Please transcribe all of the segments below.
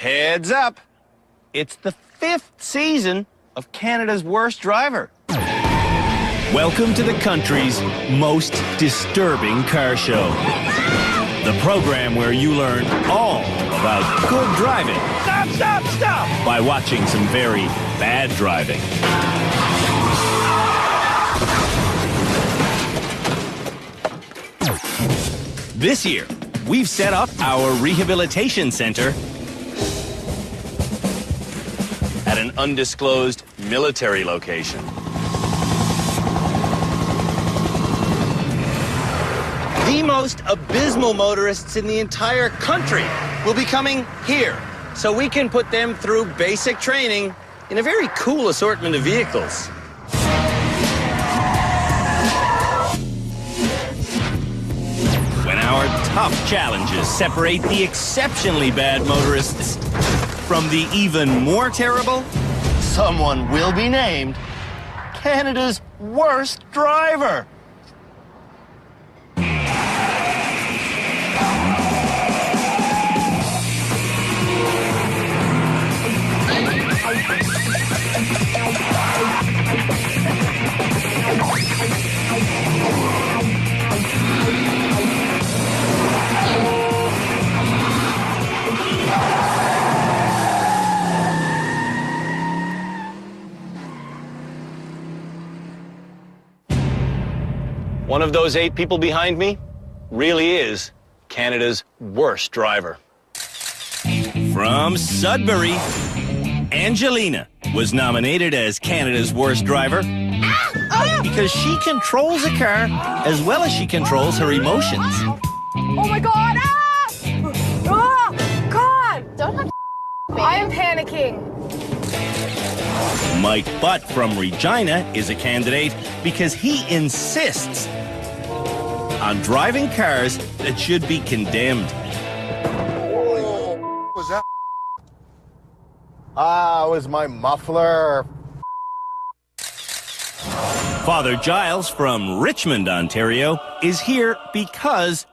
Heads up. It's the 5th season of Canada's Worst Driver. Welcome to the country's most disturbing car show. The program where you learn all about good driving. Stop, stop, stop! By watching some very bad driving. This year, we've set up our rehabilitation center At an undisclosed military location. The most abysmal motorists in the entire country will be coming here, so we can put them through basic training in a very cool assortment of vehicles. when our tough challenges separate the exceptionally bad motorists from the even more terrible. Someone will be named Canada's Worst Driver. One of those 8 people behind me really is Canada's worst driver. From Sudbury, Angelina was nominated as Canada's worst driver because she controls a car as well as she controls her emotions. Oh my God! Ah! Oh, God! Don't have to I am panicking. Mike Butt from Regina is a candidate because he insists on driving cars that should be condemned. What was that? It was my muffler. Father Giles from Richmond, Ontario, is here because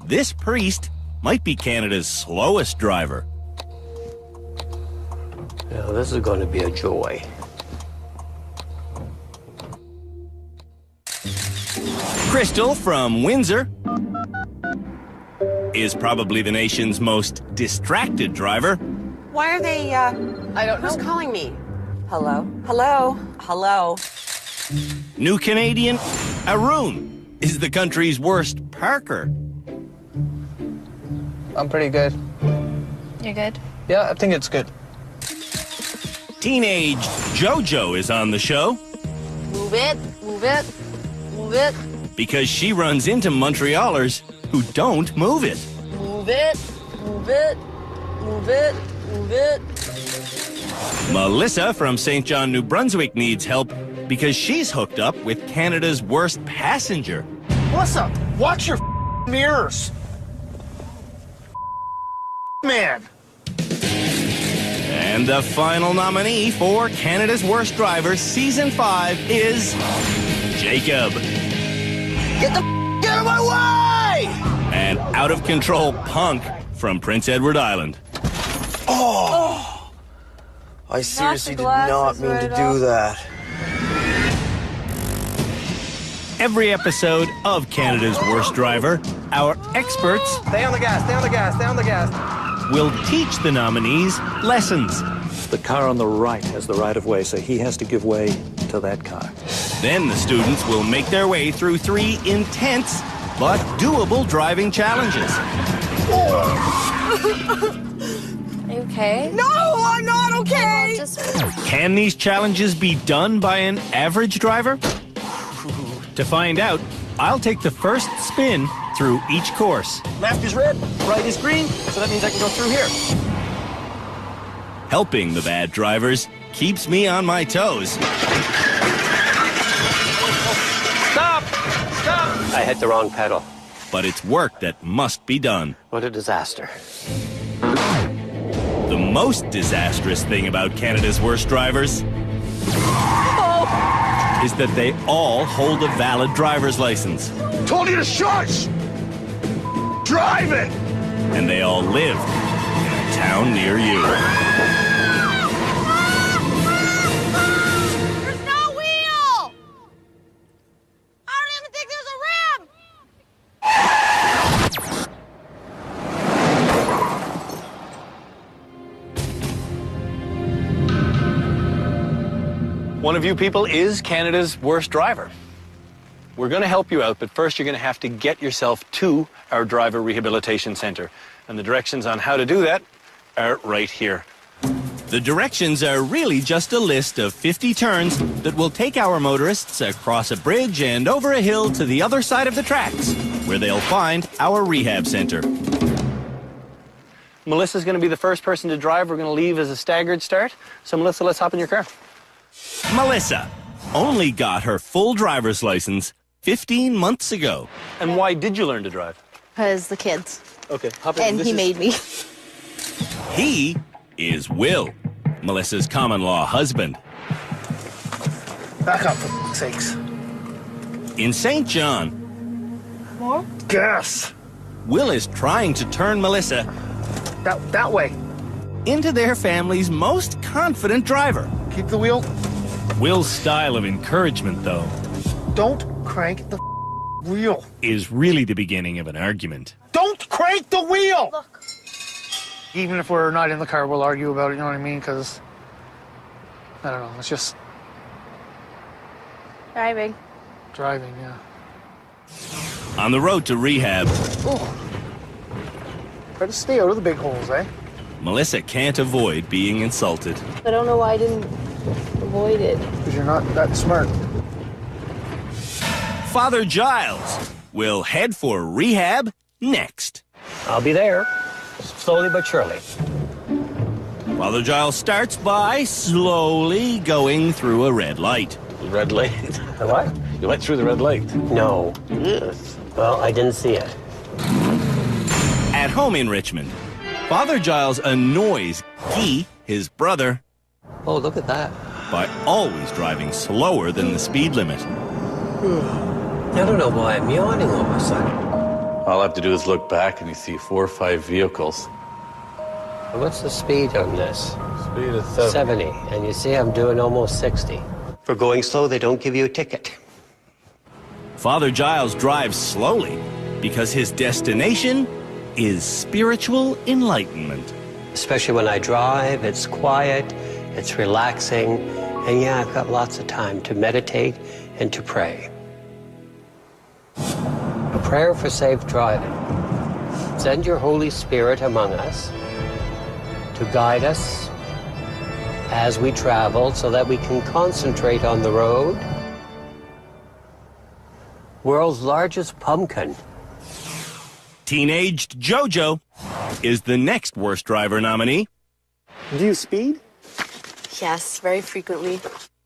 this priest might be Canada's slowest driver. Now, this is going to be a joy. Crystal from Windsor is probably the nation's most distracted driver. Why are they, I don't who's know. calling me? Hello? Hello? Hello? New Canadian Arun is the country's worst parker. I'm pretty good. You're good? Yeah, I think it's good. Teenage Jojo is on the show Move it, move it, move it, because she runs into Montrealers who don't move it. move it, move it, move it, move it. Melissa from St. John, New Brunswick needs help because she's hooked up with Canada's worst passenger. Melissa, watch your mirrors. Man. And the final nominee for Canada's Worst Driver Season 5 is Jacob. Get out of my way! An out-of-control punk from Prince Edward Island. Oh! I seriously did not mean to do that. Every episode of Canada's Worst Driver, our experts Stay on the gas, stay on the gas, stay on the gas. will teach the nominees lessons. The car on the right has the right-of-way, so he has to give way to that car. Then the students will make their way through 3 intense but doable driving challenges. Are you okay? No, I'm not okay! Just Can these challenges be done by an average driver? To find out, I'll take the first spin through each course. Left is red, right is green, so that means I can go through here. Helping the bad drivers keeps me on my toes. Stop! Stop! I hit the wrong pedal. But it's work that must be done. What a disaster. The most disastrous thing about Canada's Worst Drivers is that they all hold a valid driver's license. Told you to shush! Drive it! And they all lived in a town near you. There's no wheel! I don't even think there's a rim! One of you people is Canada's worst driver. We're going to help you out, but first you're going to have to get yourself to our driver rehabilitation center. And the directions on how to do that are right here. The directions are really just a list of 50 turns that will take our motorists across a bridge and over a hill to the other side of the tracks, where they'll find our rehab center. Melissa's going to be the first person to drive. We're going to leave as a staggered start. So Melissa, let's hop in your car. Melissa only got her full driver's license 15 months ago. And why did you learn to drive? Because the kids. Okay, hop in. And he made me. He is Will, Melissa's common-law husband. Back up, for f***'s sakes. In St. John, More? Gas. Will is trying to turn Melissa That way. into their family's most confident driver. Keep the wheel. Will's style of encouragement, though, Don't crank the wheel. is really the beginning of an argument. Don't crank the wheel! Look. Even if we're not in the car, we'll argue about it, you know what I mean? Because, I don't know, it's just Driving. driving, yeah. On the road to rehab, Try to stay out of the big holes, eh? Melissa can't avoid being insulted. I don't know why I didn't avoid it. Because you're not that smart. Father Giles will head for rehab next. I'll be there, slowly but surely. Father Giles starts by slowly going through a red light. Red light? The what? You went through the red light. No. Yes. Well, I didn't see it. At home in Richmond, Father Giles annoys Guy, his brother, Oh, look at that. by always driving slower than the speed limit. I don't know why I'm yawning all of a sudden. All I have to do is look back and you see 4 or 5 vehicles. What's the speed on this? Speed is 70. 70. And you see I'm doing almost 60. For going slow, they don't give you a ticket. Father Giles drives slowly because his destination is spiritual enlightenment. Especially when I drive, it's quiet, it's relaxing, and yeah, I've got lots of time to meditate and to pray. A prayer for safe driving. Send your Holy Spirit among us to guide us as we travel so that we can concentrate on the road. World's largest pumpkin. Teenaged Jojo is the next worst driver nominee. Do you speed? Yes, very frequently.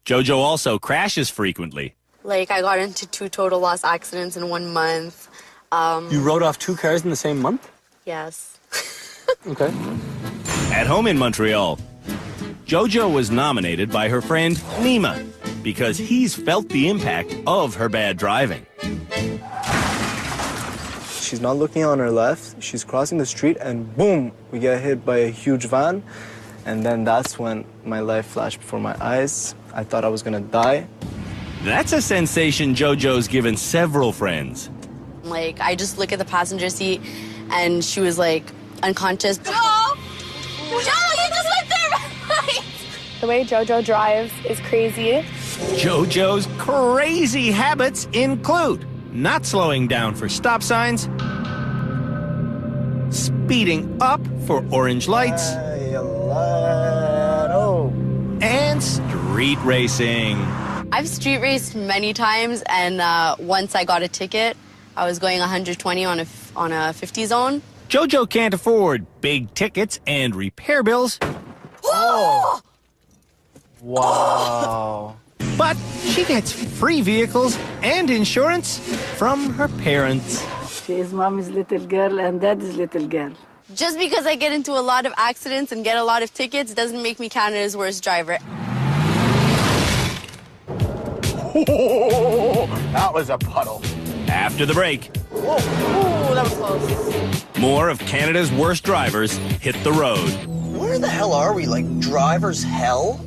Jojo also crashes frequently. Like, I got into 2 total loss accidents in 1 month. You rode off 2 cars in the same month? Yes. Okay. At home in Montreal, Jojo was nominated by her friend Nima because he's felt the impact of her bad driving. She's not looking on her left. She's crossing the street and boom, we get hit by a huge van. And then that's when my life flashed before my eyes. I thought I was gonna die. That's a sensation Jojo's given several friends. Like, I just look at the passenger seat, and she was, like, unconscious. Joe! Joe, you just went there! The way JoJo drives is crazy. Jojo's crazy habits include not slowing down for stop signs, speeding up for orange lights, and street racing. I've street raced many times, and once I got a ticket. I was going 120 on a 50 zone. Jojo can't afford big tickets and repair bills. Oh! Wow. But she gets free vehicles and insurance from her parents. She is mommy's little girl and daddy's little girl. Just because I get into a lot of accidents and get a lot of tickets doesn't make me Canada's worst driver. That was a puddle. After the break, Whoa, ooh, that was close. More of Canada's worst drivers hit the road. Where the hell are we? Like driver's hell?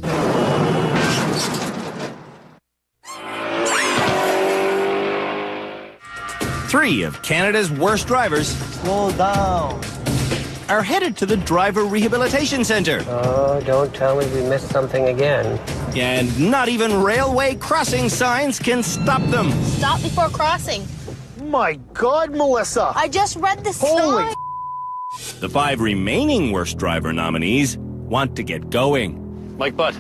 Three of Canada's worst drivers Slow down. are headed to the Driver Rehabilitation Centre. Oh, don't tell me we missed something again. And not even railway crossing signs can stop them. Stop before crossing. My God, Melissa. I just read the Holy sign. The 5 remaining worst driver nominees want to get going. Mike Butt,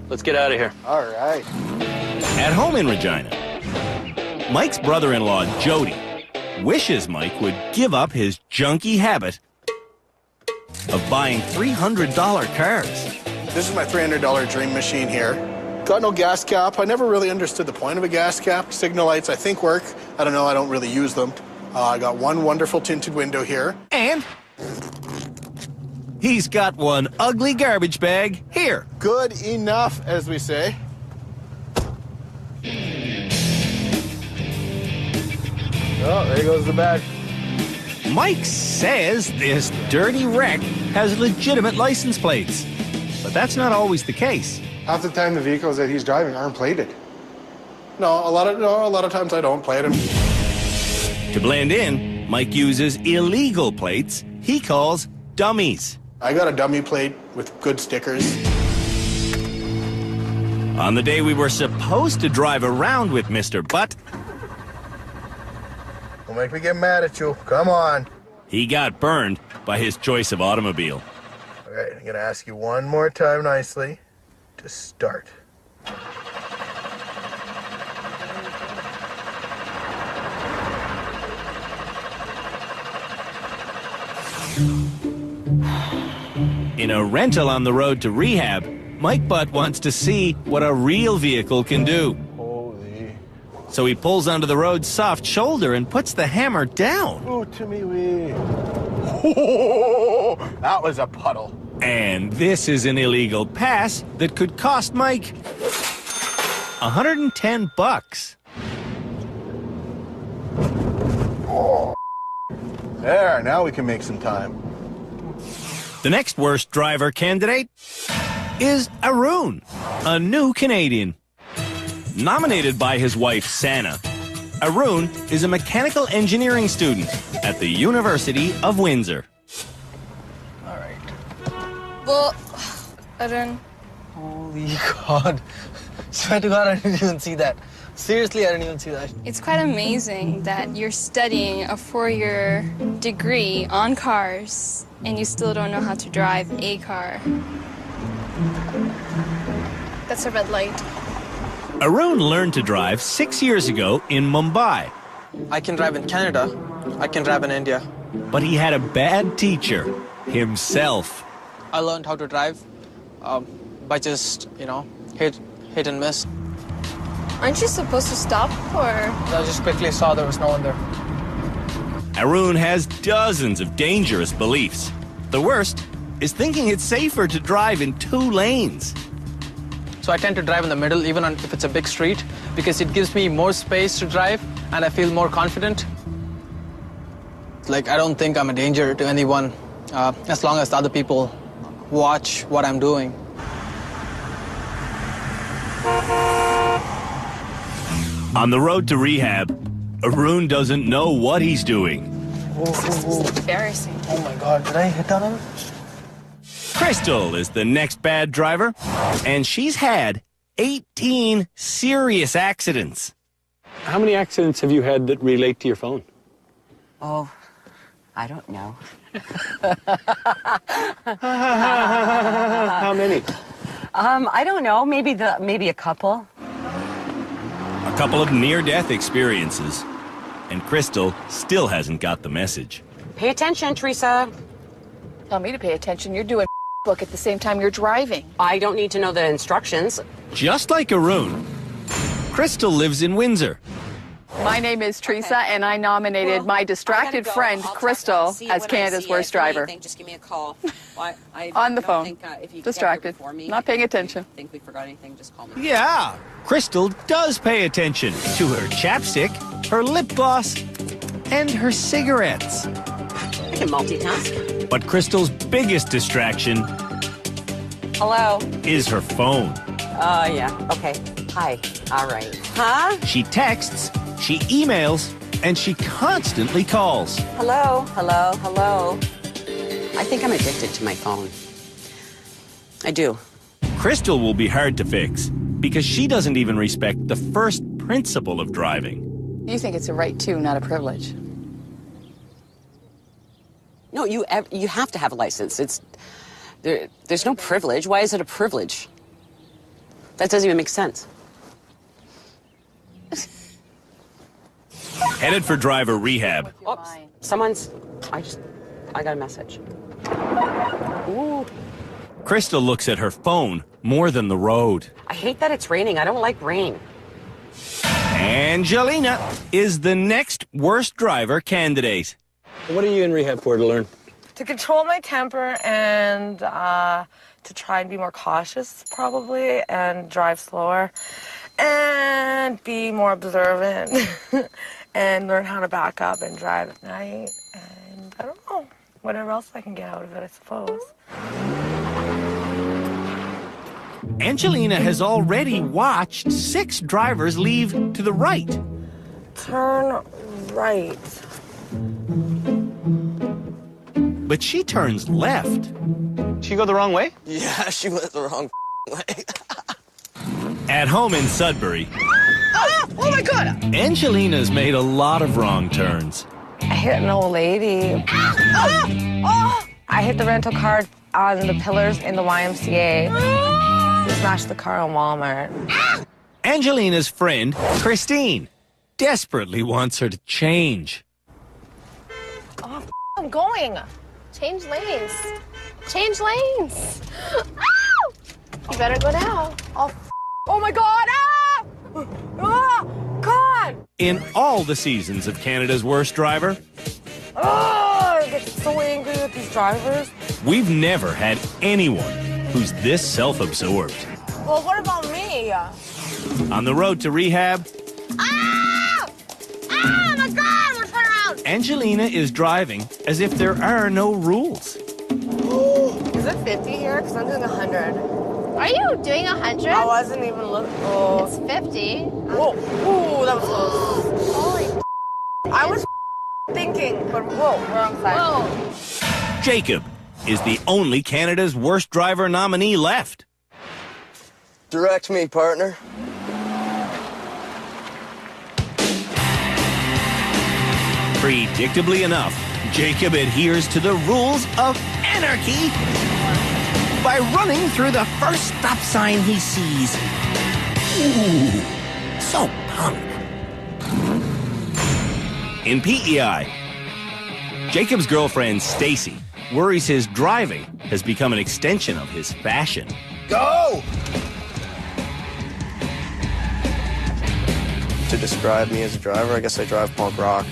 let's get out of here. All right. At home in Regina, Mike's brother-in-law, Jody, wishes Mike would give up his junky habit of buying $300 cars. This is my $300 dream machine here. Got no gas cap. I never really understood the point of a gas cap. Signal lights, I think, work. I don't know. I don't really use them. I got one wonderful tinted window here. And he's got one ugly garbage bag here. Good enough, as we say. Oh, there goes the bag. Mike says this dirty wreck has legitimate license plates. But that's not always the case. Half the time the vehicles that he's driving aren't plated. No, a lot of times I don't plate them. To blend in, Mike uses illegal plates he calls dummies. I got a dummy plate with good stickers. On the day we were supposed to drive around with Mr. Butt, Don't make me get mad at you. Come on. he got burned by his choice of automobile. All right, I'm gonna ask you one more time nicely to start. In a rental on the road to rehab, Mike Butt wants to see what a real vehicle can do. Holy. So he pulls onto the road's soft shoulder and puts the hammer down. Oh, Timmy wee. That was a puddle. And this is an illegal pass that could cost Mike $110. There, now we can make some time. The next worst driver candidate is Arun, a new Canadian. Nominated by his wife, Sana, Arun is a mechanical engineering student at the University of Windsor. Well, Arun. Holy God. Swear to God, I didn't even see that. Seriously, I didn't even see that. It's quite amazing that you're studying a 4-year degree on cars and you still don't know how to drive a car. That's a red light. Arun learned to drive 6 years ago in Mumbai. I can drive in Canada. I can drive in India. But he had a bad teacher, himself. I learned how to drive by just, hit and miss. Aren't you supposed to stop or? I just quickly saw there was no one there. Arun has dozens of dangerous beliefs. The worst is thinking it's safer to drive in 2 lanes. So I tend to drive in the middle, even if it's a big street, because it gives me more space to drive and I feel more confident. Like, I don't think I'm a danger to anyone as long as the other people watch what I'm doing. On the road to rehab, Arun doesn't know what he's doing. This is embarrassing. Oh my God, did I hit on him? Crystal is the next bad driver, and she's had 18 serious accidents. How many accidents have you had that relate to your phone? Oh, I don't know. How many? I don't know. Maybe a couple. A couple of near-death experiences, and Crystal still hasn't got the message. Pay attention, Teresa. Tell me to pay attention. You're doing book at the same time you're driving. I don't need to know the instructions. Just like Arun, Crystal lives in Windsor. My name is Teresa, and I nominated my distracted friend, Crystal, as Canada's worst driver. Just give me a call. On the phone. Distracted. Not paying attention. Think we forgot anything, just call me. Yeah, Crystal does pay attention to her chapstick, her lip gloss, and her cigarettes. I can multitask. But Crystal's biggest distraction Hello? is her phone. Yeah. Okay. Hi. All right. Huh? She texts, she emails, and she constantly calls. Hello? Hello? Hello? I think I'm addicted to my phone. I do. Crystal will be hard to fix because she doesn't even respect the first principle of driving. You think it's a right too, not a privilege. No, you have to have a license. There's no privilege. Why is it a privilege? That doesn't even make sense. Headed for driver rehab. Oops. I got a message. Ooh. Crystal looks at her phone more than the road. I hate that it's raining. I don't like rain. Angelina is the next worst driver candidate. What are you in rehab for to learn? To control my temper and to try and be more cautious, probably, and drive slower, and be more observant, and learn how to back up and drive at night, and I don't know, whatever else I can get out of it, I suppose. Angelina has already watched 6 drivers leave to the right. Turn right. But she turns left. She go the wrong way? Yeah, she went the wrong way. At home in Sudbury, Oh my God! Angelina's made a lot of wrong turns. I hit an old lady. I hit the rental car on the pillars in the YMCA. Smashed the car in Walmart. Angelina's friend, Christine, desperately wants her to change. Oh, I'm going. Change lanes. Change lanes. Ow! You better go now. Oh my God! Ah! Oh, God! In all the seasons of Canada's Worst Driver, Oh, I get so angry with these drivers. we've never had anyone who's this self-absorbed. Well, what about me? On the road to rehab, Ah! Ah, my God! We're turn around. Angelina is driving as if there are no rules. Is it 50 here? Because I'm doing 100. Are you doing 100? I wasn't even looking. Oh. It's 50. Whoa. Ooh, that was close. Holy I was thinking, but whoa, wrong side. Whoa. Jacob is the only Canada's Worst Driver nominee left. Direct me, partner. Predictably enough, Jacob adheres to the rules of anarchy by running through the first stop sign he sees. Ooh, so punk. In PEI, Jacob's girlfriend, Stacy, worries his driving has become an extension of his fashion. Go! To describe me as a driver, I guess I drive punk rock.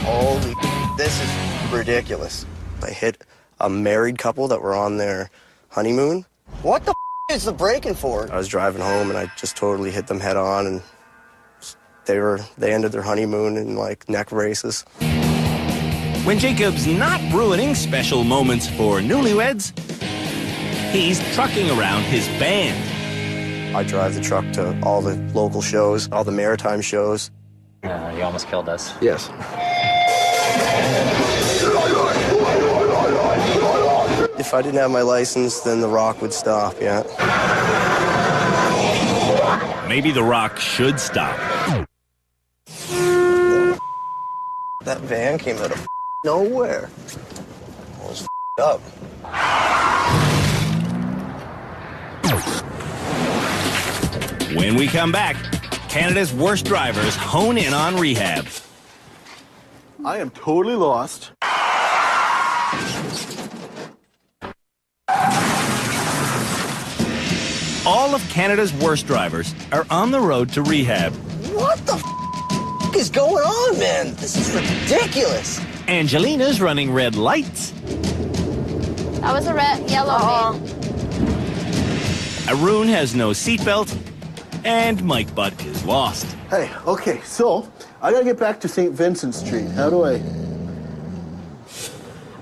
Holy, this is ridiculous. I hit a married couple that were on their honeymoon. What the is the braking for? I was driving home and I just totally hit them head on, and they ended their honeymoon in like neck braces. When Jacob's not ruining special moments for newlyweds, he's trucking around his band. I drive the truck to all the local shows, all the maritime shows. You almost killed us. Yes. If I didn't have my license, then the rock would stop, yeah. Maybe the rock should stop. That van came out of nowhere. I was up. When we come back, Canada's Worst Drivers hone in on rehab. I am totally lost. All of Canada's Worst Drivers are on the road to rehab. What the is going on, man? This is ridiculous. Angelina's running red lights. That was a red, yellow. Arun has no seatbelt, and Mike Butt is lost. Hey, okay, so I gotta get back to St. Vincent Street. How do I?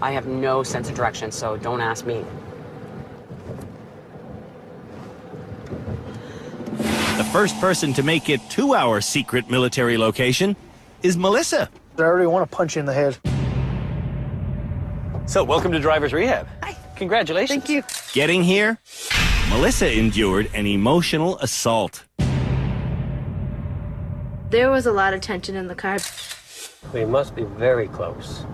I have no sense of direction, so don't ask me. The first person to make it to our secret military location is Melissa. I already want to punch you in the head. So, welcome to Driver's Rehab. Hi. Congratulations. Thank you. Getting here, Melissa endured an emotional assault. There was a lot of tension in the car. We must be very close.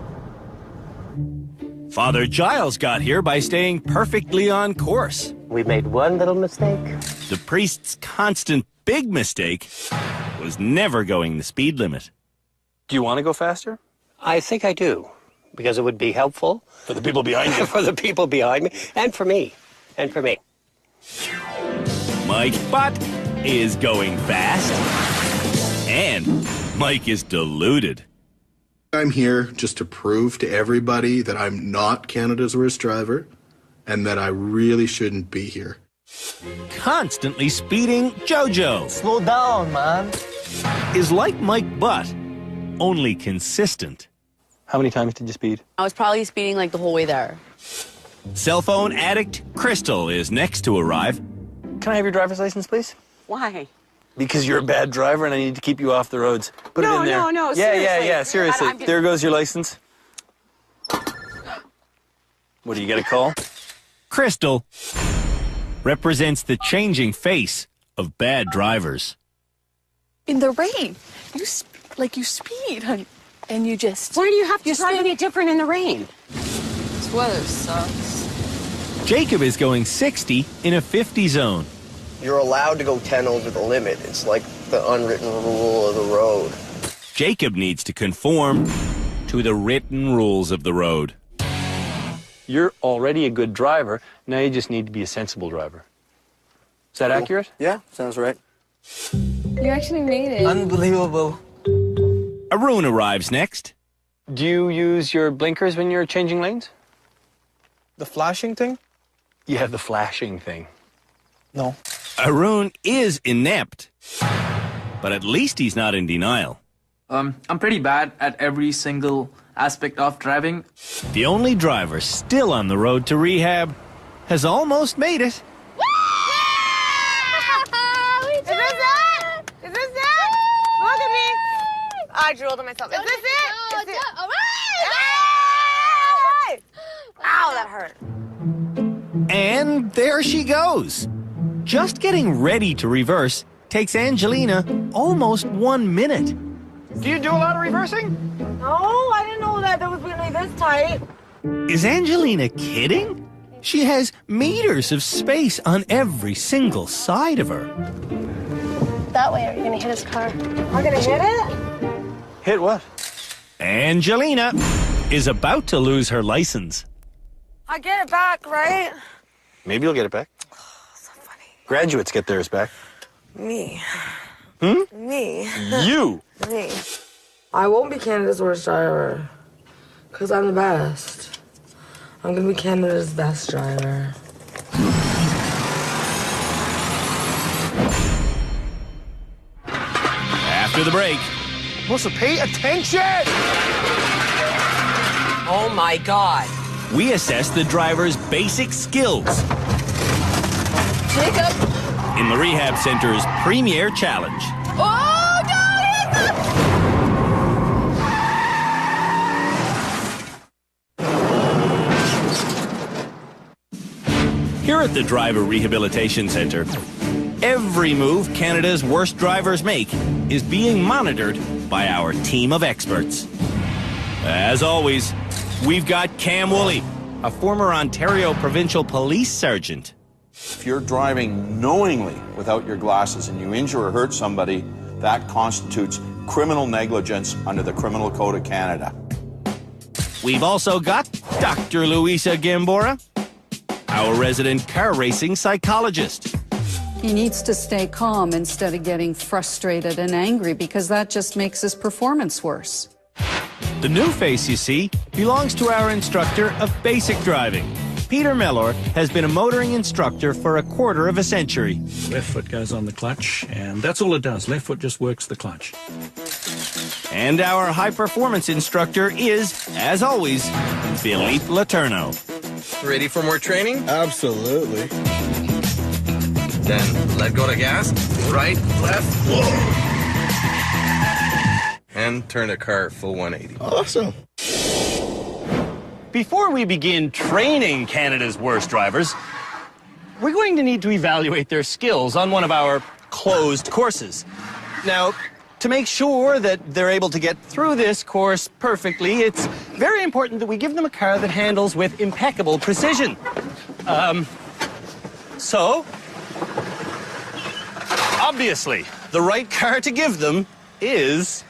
Father Giles got here by staying perfectly on course. We made one little mistake. The priest's constant big mistake was never going the speed limit. Do you want to go faster? I think I do, because it would be helpful. For the people behind you. For the people behind me, and for me. And for me. Mike Butt is going fast. And Mike is deluded. I'm here just to prove to everybody that I'm not Canada's worst driver and that I really shouldn't be here. Constantly speeding Jojo. Slow down, man. Is like Mike Butt, only consistent. How many times did you speed? I was probably speeding like the whole way there. Cell phone addict Crystal is next to arrive. Can I have your driver's license, please? Why? Because you're a bad driver and I need to keep you off the roads. Put it in there. No, Yeah, seriously. seriously. There goes your license. What, do you get a call? Crystal represents the changing face of bad drivers. In the rain, you speed, honey, and you just... Why do you have to drive any different in the rain? This weather sucks. Jacob is going 60 in a 50 zone. You're allowed to go 10 over the limit. It's like the unwritten rule of the road. Jacob needs to conform to the written rules of the road. You're already a good driver. Now you just need to be a sensible driver. Is that accurate? Yeah, sounds right. You actually made it. Unbelievable. Arun arrives next. Do you use your blinkers when you're changing lanes? The flashing thing? Yeah, the flashing thing. No. Arun is inept, but at least he's not in denial. I'm pretty bad at every single aspect of driving. The only driver still on the road to rehab has almost made it. Is this it? Is this it? Look at me. I drooled on myself. Is this it? Is it? Ow, that hurt. And there she goes. Just getting ready to reverse takes Angelina almost 1 minute. Do you do a lot of reversing? No, I didn't know that was going to be this tight. Is Angelina kidding? She has meters of space on every single side of her. That way, are you going to hit his car? I'm going to hit it? Hit what? Angelina is about to lose her license. I get it back, right? Maybe you'll get it back. So funny. Graduates get theirs back. Me. Hmm? Me. You! Me. I won't be Canada's worst driver. Because I'm the best. I'm going to be Canada's best driver. After the break, Melissa, pay attention! Oh my God. we assess the driver's basic skills Jacob! in the Rehab Center's Premier Challenge. Oh, no! Here at the Driver Rehabilitation Center, every move Canada's worst drivers make is being monitored by our team of experts. As always, we've got Cam Woolley, a former Ontario Provincial Police Sergeant. If you're driving knowingly without your glasses and you injure or hurt somebody, that constitutes criminal negligence under the Criminal Code of Canada. We've also got Dr. Luisa Gambora, our resident car racing psychologist. He needs to stay calm instead of getting frustrated and angry because that just makes his performance worse. The new face you see belongs to our instructor of basic driving. Peter Mellor has been a motoring instructor for a quarter of a century. Left foot goes on the clutch, and that's all it does. Left foot just works the clutch. And our high-performance instructor is, as always, Philippe Letourneau. Ready for more training? Absolutely. Then let go the gas. Right, left, whoa. And turn the car full 180. Awesome. Before we begin training Canada's worst drivers, we're going to need to evaluate their skills on one of our closed courses. Now, to make sure that they're able to get through this course perfectly, it's very important that we give them a car that handles with impeccable precision. So, obviously, the right car to give them is...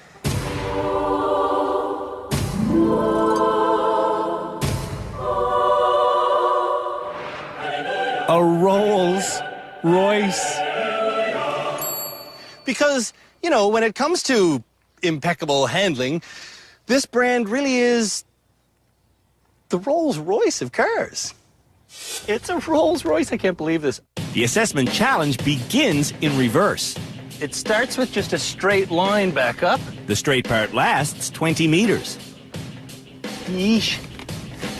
a Rolls Royce. Because, you know, when it comes to impeccable handling, this brand really is the Rolls Royce of cars. It's a Rolls Royce, I can't believe this. The assessment challenge begins in reverse. It starts with just a straight line back up. The straight part lasts 20 meters. Yeesh.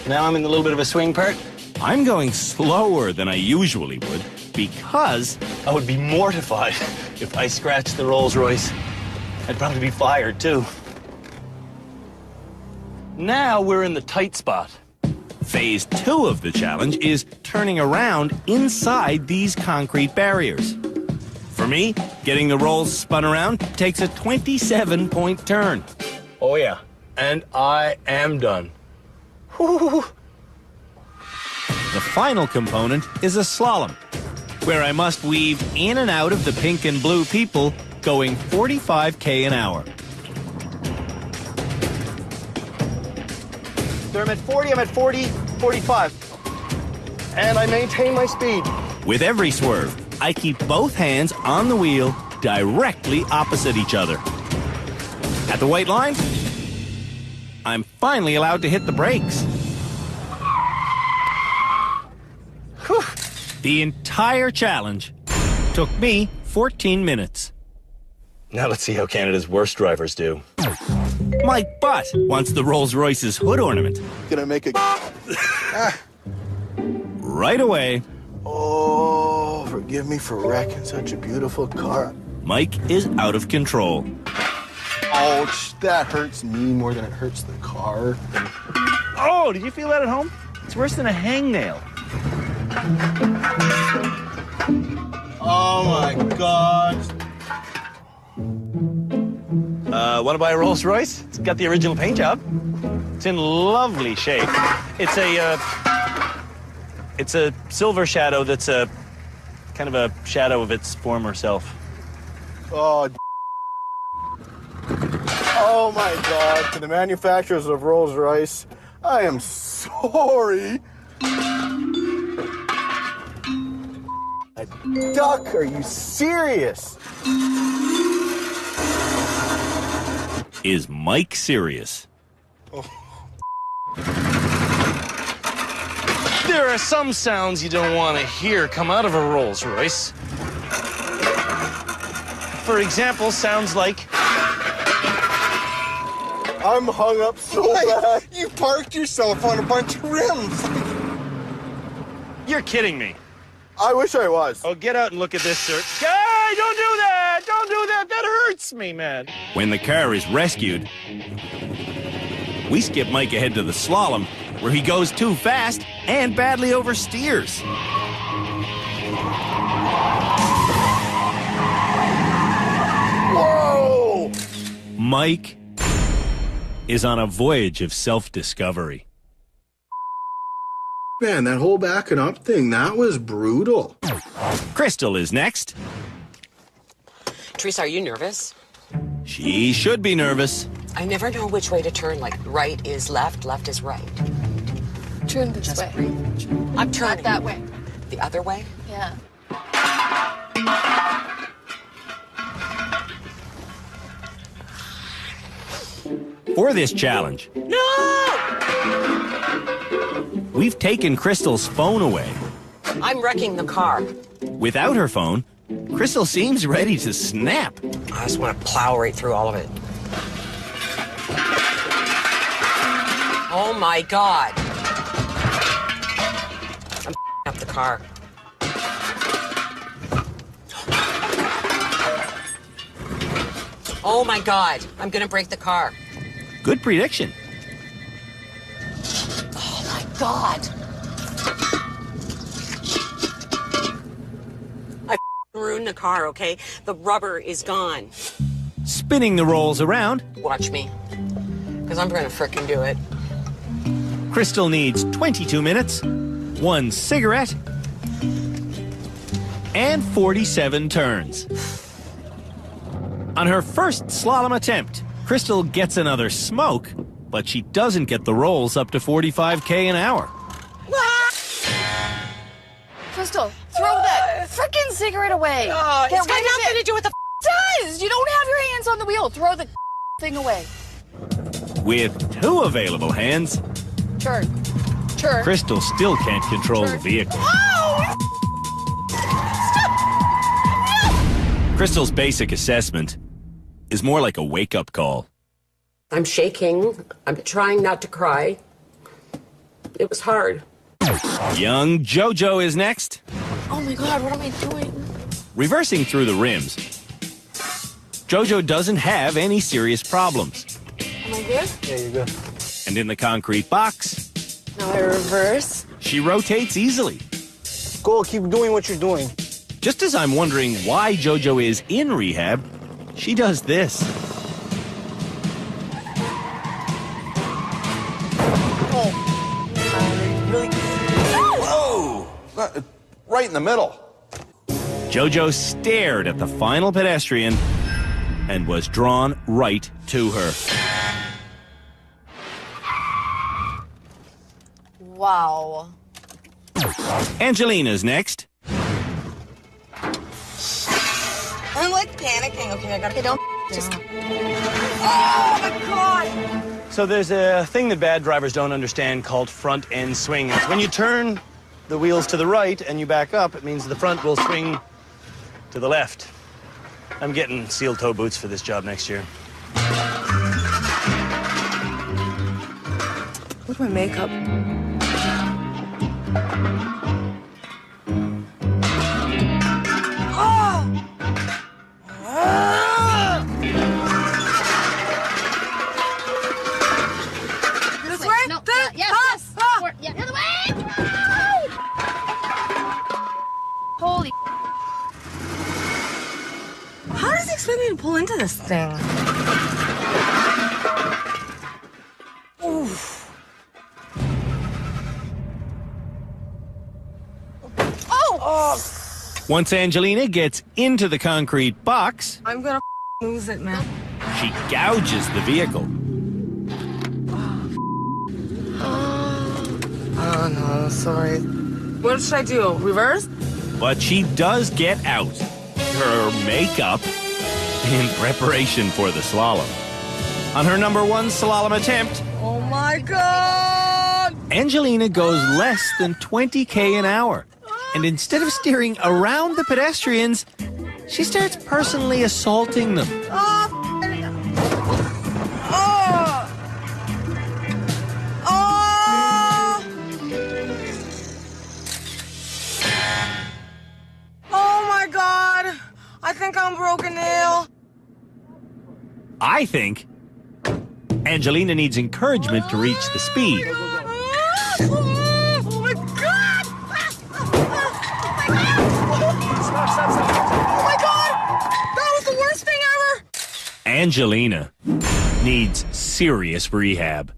Now I'm in a little bit of a swing part. I'm going slower than I usually would because I would be mortified if I scratched the Rolls Royce. I'd probably be fired too. Now we're in the tight spot. Phase 2 of the challenge is turning around inside these concrete barriers. For me, getting the rolls spun around takes a 27-point turn. Oh yeah, and I am done. Whew. The final component is a slalom, where I must weave in and out of the pink and blue people going 45k an hour. Sir, I'm at 40, I'm at 40, 45. And I maintain my speed. With every swerve, I keep both hands on the wheel directly opposite each other. At the white line, I'm finally allowed to hit the brakes. Whew. The entire challenge took me 14 minutes. Now let's see how Canada's worst drivers do. My butt wants the Rolls-Royce's hood ornament. Gonna make a... Right away. Oh, forgive me for wrecking such a beautiful car. Mike is out of control. Ouch, that hurts me more than it hurts the car. Oh, did you feel that at home? It's worse than a hangnail. Oh my God. Want to buy a Rolls Royce? It's got the original paint job. It's in lovely shape. It's a silver shadow that's a kind of a shadow of its former self. Oh my God, to the manufacturers of Rolls Royce, I am sorry. A duck? Are you serious? Is Mike serious? Oh. There are some sounds you don't want to hear come out of a Rolls Royce. For example, sounds like... I'm hung up so bad. You parked yourself on a bunch of rims. You're kidding me. I wish I was. Oh, get out and look at this, sir. Hey, don't do that! Don't do that! That hurts me, man. When the car is rescued, we skip Mike ahead to the slalom, where he goes too fast and badly oversteers. Whoa! Mike is on a voyage of self-discovery. Man, that whole backing up thing, that was brutal. Crystal is next. Teresa, are you nervous? She should be nervous. I never know which way to turn, like right is left, left is right. Turn this way. I'm turning. Not that way. The other way? Yeah. For this challenge, we've taken Crystal's phone away. I'm wrecking the car. Without her phone, Crystal seems ready to snap. I just want to plow right through all of it. Oh my God. I'm up the car. Oh my God. I'm gonna break the car. Good prediction. Oh my God. I ruined the car, okay? The rubber is gone. Spinning the rolls around, Watch me. Because I'm gonna frickin' do it. Crystal needs 22 minutes, 1 cigarette, and 47 turns. On her first slalom attempt, Crystal gets another smoke, but she doesn't get the rolls up to 45k an hour. Crystal, throw that frickin' cigarette away. It's got nothing to do with the does. You don't have your hands on the wheel. Throw the thing away. With 2 available hands, Turn. Turn. Crystal still can't control the vehicle. Crystal's basic assessment is more like a wake-up call. I'm shaking. I'm trying not to cry. It was hard. Young Jojo is next. Oh my God, what am I doing? Reversing through the rims, Jojo doesn't have any serious problems. Am I good? Yeah, you're good. And in the concrete box, Now I reverse. she rotates easily. Go, keep doing what you're doing. Just as I'm wondering why Jojo is in rehab, she does this. Whoa! Right in the middle. Jojo stared at the final pedestrian and was drawn right to her. Wow. Angelina's next. I'm like panicking. Okay, I gotta don't just. Oh my God! So there's a thing that bad drivers don't understand called front end swing. It's when you turn the wheels to the right and you back up, it means the front will swing to the left. I'm getting steel toe boots for this job next year. Where's my makeup? This way? No, yes. Yeah, the other way! Holy. How does he expect me to pull into this thing? Oof. Oh! Once Angelina gets into the concrete box, I'm gonna lose it, man. she gouges the vehicle. Oh no, sorry. What should I do? Reverse? But she does get out her makeup in preparation for the slalom. On her number 1 slalom attempt, Oh my God! Angelina goes less than 20k an hour. And instead of steering around the pedestrians, she starts personally assaulting them. Oh my God! I think I'm broken nail. I think Angelina needs encouragement to reach the speed. Oh my God! Stop. Oh my God! That was the worst thing ever! Angelina needs serious rehab.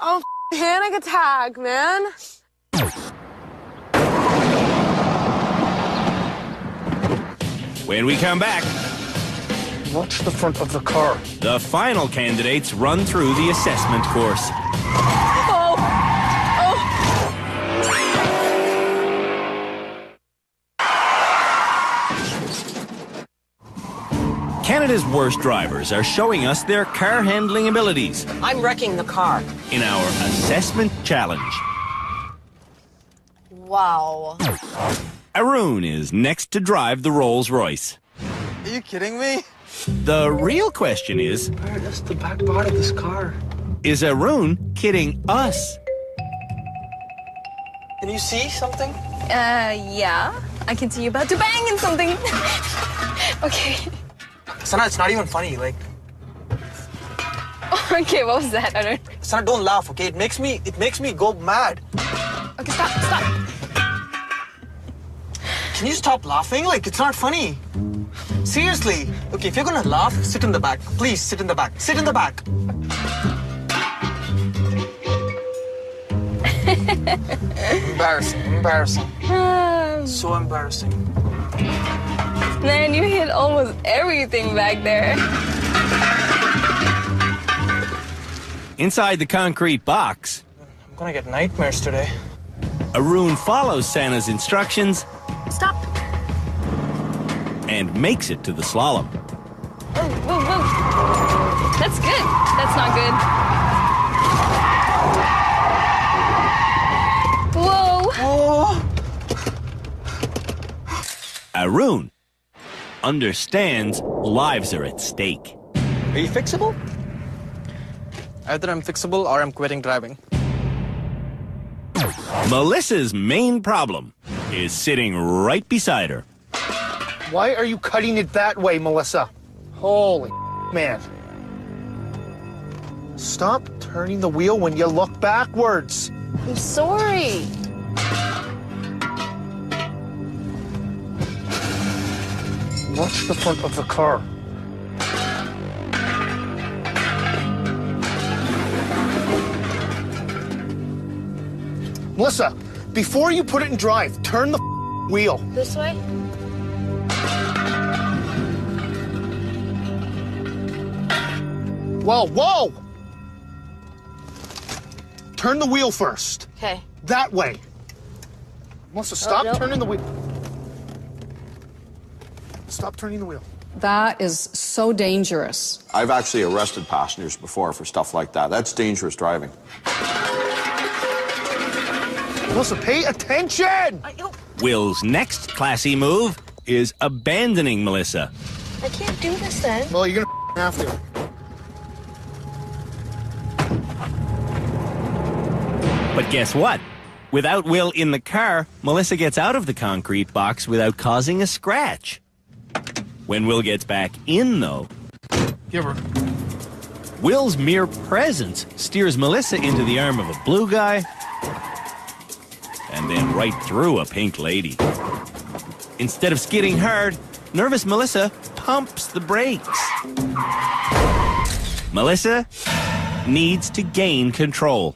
Oh, panic attack, man. When we come back, watch the front of the car. The final candidates run through the assessment course. Canada's worst drivers are showing us their car handling abilities I'm wrecking the car. in our assessment challenge. Wow. Arun is next to drive the Rolls-Royce. Are you kidding me? The real question is, That's the back part of this car. is Arun kidding us? Can you see something? Yeah. I can see you about to bang in something. Okay. Sana, it's not even funny. Like, Okay, what was that? I don't. Sana, don't laugh. Okay, it makes me go mad. Okay, stop. Can you stop laughing? Like, it's not funny. Seriously. Okay, if you're gonna laugh, sit in the back. Please, sit in the back. Sit in the back. Embarrassing. So embarrassing. Man, you hit almost everything back there. Inside the concrete box, I'm gonna get nightmares today. Arun follows Santa's instructions Stop. and makes it to the slalom. Whoa. That's good. That's not good. Whoa. Arun understands lives are at stake. Are you fixable? Either I'm fixable or I'm quitting driving. Melissa's main problem is sitting right beside her. Why are you cutting it that way, Melissa? Holy man. Stop turning the wheel when you look backwards. I'm sorry. Watch the front of the car. Melissa, before you put it in drive, turn the wheel. This way? Whoa! Turn the wheel first. Okay. That way. Melissa, stop no. turning the wheel. Stop turning the wheel. That is so dangerous. I've actually arrested passengers before for stuff like that. That's dangerous driving. Melissa, pay attention! Will's next classy move is abandoning Melissa. I can't do this then. Well, you're gonna have to. But guess what? Without Will in the car, Melissa gets out of the concrete box without causing a scratch. When Will gets back in, though, Give her. Will's mere presence steers Melissa into the arm of a blue guy and then right through a pink lady. Instead of skidding hard, nervous Melissa pumps the brakes. Melissa needs to gain control.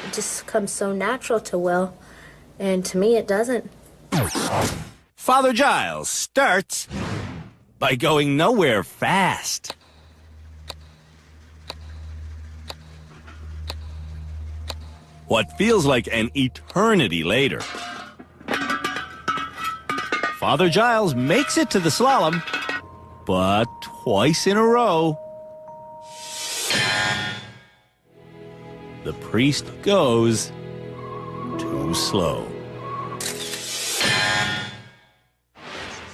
It just comes so natural to Will, and to me it doesn't. Father Giles starts by going nowhere fast. What feels like an eternity later, Father Giles makes it to the slalom, but twice in a row, the priest goes too slow.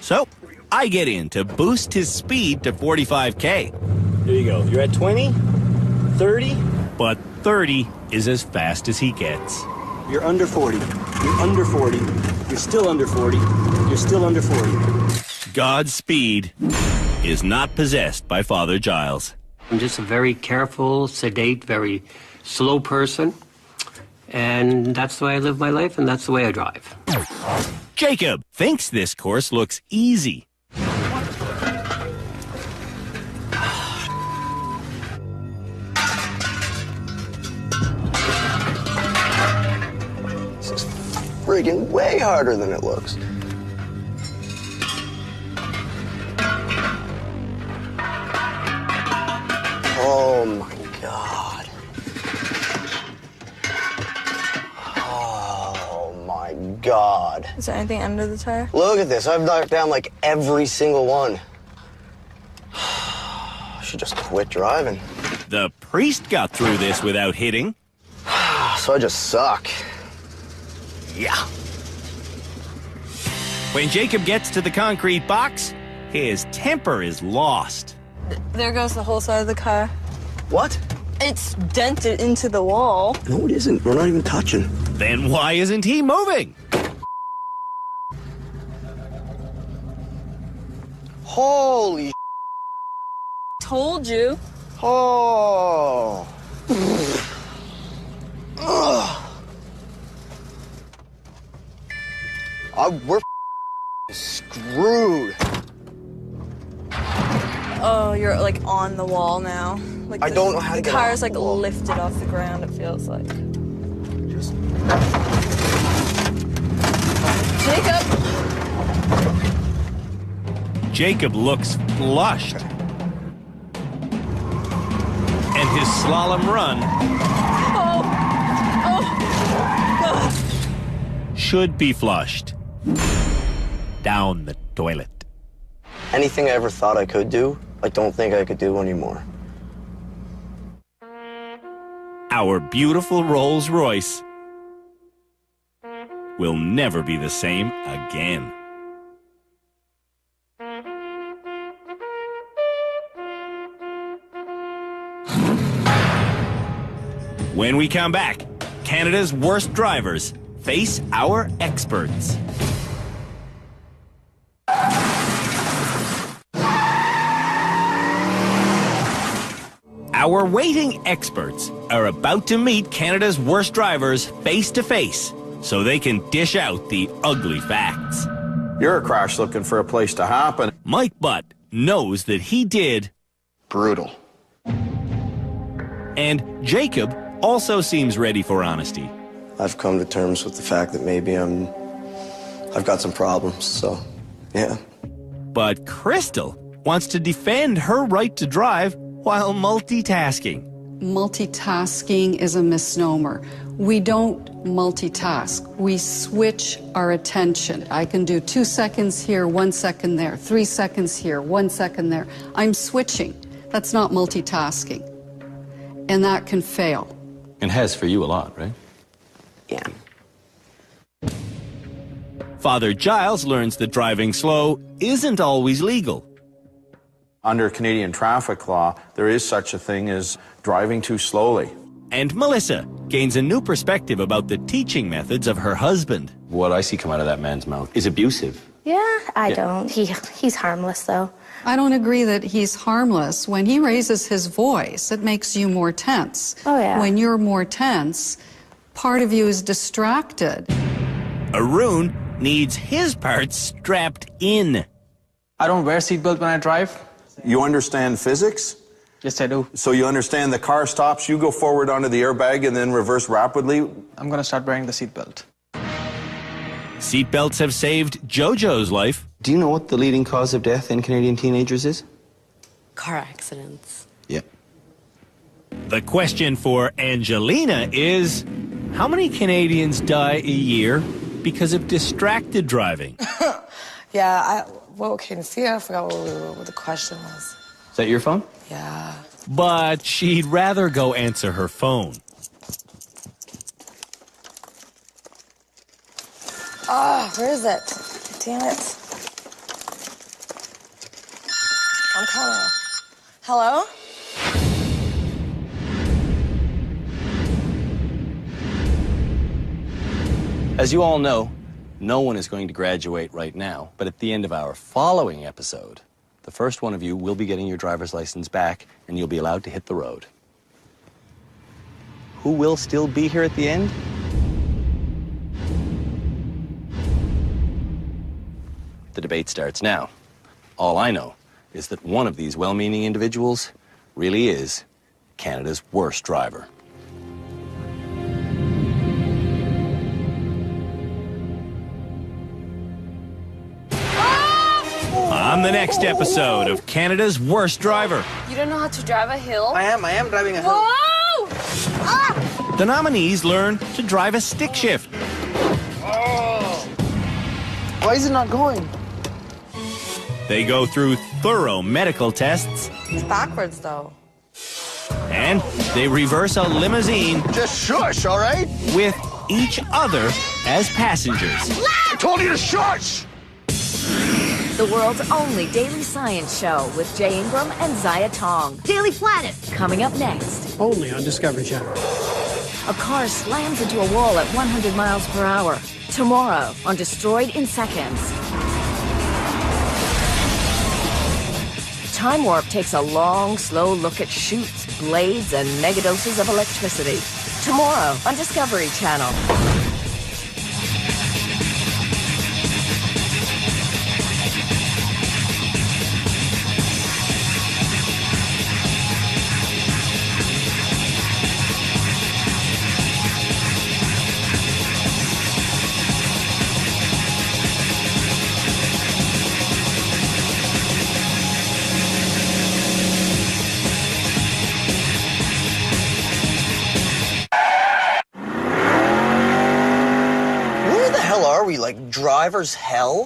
So, I get in to boost his speed to 45K. There you go. You're at 20, 30. But 30 is as fast as he gets. You're under 40. You're under 40. You're still under 40. You're still under 40. God's speed is not possessed by Father Giles. I'm just a very careful, sedate, very slow person. And that's the way I live my life, and that's the way I drive. Jacob thinks this course looks easy. This is friggin' way harder than it looks. Oh my God. Oh my God. Is there anything under the tire? Look at this. I've knocked down like every single one. I should just quit driving. The priest got through this without hitting. So I just suck. Yeah. When Jacob gets to the concrete box, his temper is lost. There goes the whole side of the car. What? It's dented into the wall. No, it isn't. We're not even touching. Then why isn't he moving? Holy Told you. Oh. We're screwed. Oh, you're like on the wall now. Like I don't know how to get the off car's the like wall. lifted off the ground, it feels like. Jacob! Jacob looks flushed. And his slalom run should be flushed down the toilet. Anything I ever thought I could do, I don't think I could do anymore. Our beautiful Rolls Royce will never be the same again. When we come back, Canada's worst drivers face our experts. Our waiting experts are about to meet Canada's worst drivers face to face so they can dish out the ugly facts. You're a crash looking for a place to happen. Mike Butt knows that he did brutal. And Jacob also seems ready for honesty. I've come to terms with the fact that maybe I've got some problems, so yeah. But Crystal wants to defend her right to drive while multitasking. Multitasking is a misnomer. We don't multitask. We switch our attention. I can do 2 seconds here, 1 second there, 3 seconds here, 1 second there. I'm switching. That's not multitasking. And that can fail. And has for you a lot, right? Yeah. Father Giles learns that driving slow isn't always legal. Under Canadian traffic law, there is such a thing as driving too slowly. And Melissa gains a new perspective about the teaching methods of her husband. What I see come out of that man's mouth is abusive. Yeah, I don't. He's harmless, though. I don't agree that he's harmless. When he raises his voice, it makes you more tense. Oh, yeah. When you're more tense, part of you is distracted. Arun needs his parts strapped in. I don't wear seatbelt when I drive. You understand physics? Yes, I do. So you understand the car stops, you go forward onto the airbag and then reverse rapidly? I'm going to start wearing the seatbelt. Seatbelts have saved Jojo's life. Do you know what the leading cause of death in Canadian teenagers is? Car accidents. Yep. The question for Angelina is, how many Canadians die a year because of distracted driving? Yeah, well, can see, I forgot what the question was. Is that your phone? Yeah. But she'd rather go answer her phone. Oh, where is it? Damn it. I'm coming. Hello? As you all know, no one is going to graduate right now, but at the end of our following episode, the first one of you will be getting your driver's license back, and you'll be allowed to hit the road. Who will still be here at the end? The debate starts now. All I know is that one of these well-meaning individuals really is Canada's worst driver. On the next episode of Canada's Worst Driver, You don't know how to drive a hill? I am driving a hill. Whoa! Ah! the nominees learn to drive a stick shift. Why is it not going? They go through thorough medical tests, It's backwards, though. and they reverse a limousine Just shush, all right? with each other as passengers. I told you to shush! the world's only daily science show with Jay Ingram and Zaya Tong. Daily Planet, coming up next. Only on Discovery Channel. A car slams into a wall at 100 miles per hour. Tomorrow on Destroyed in Seconds. Time Warp takes a long, slow look at chutes, blades, and megadoses of electricity. Tomorrow on Discovery Channel. Are we like driver's hell?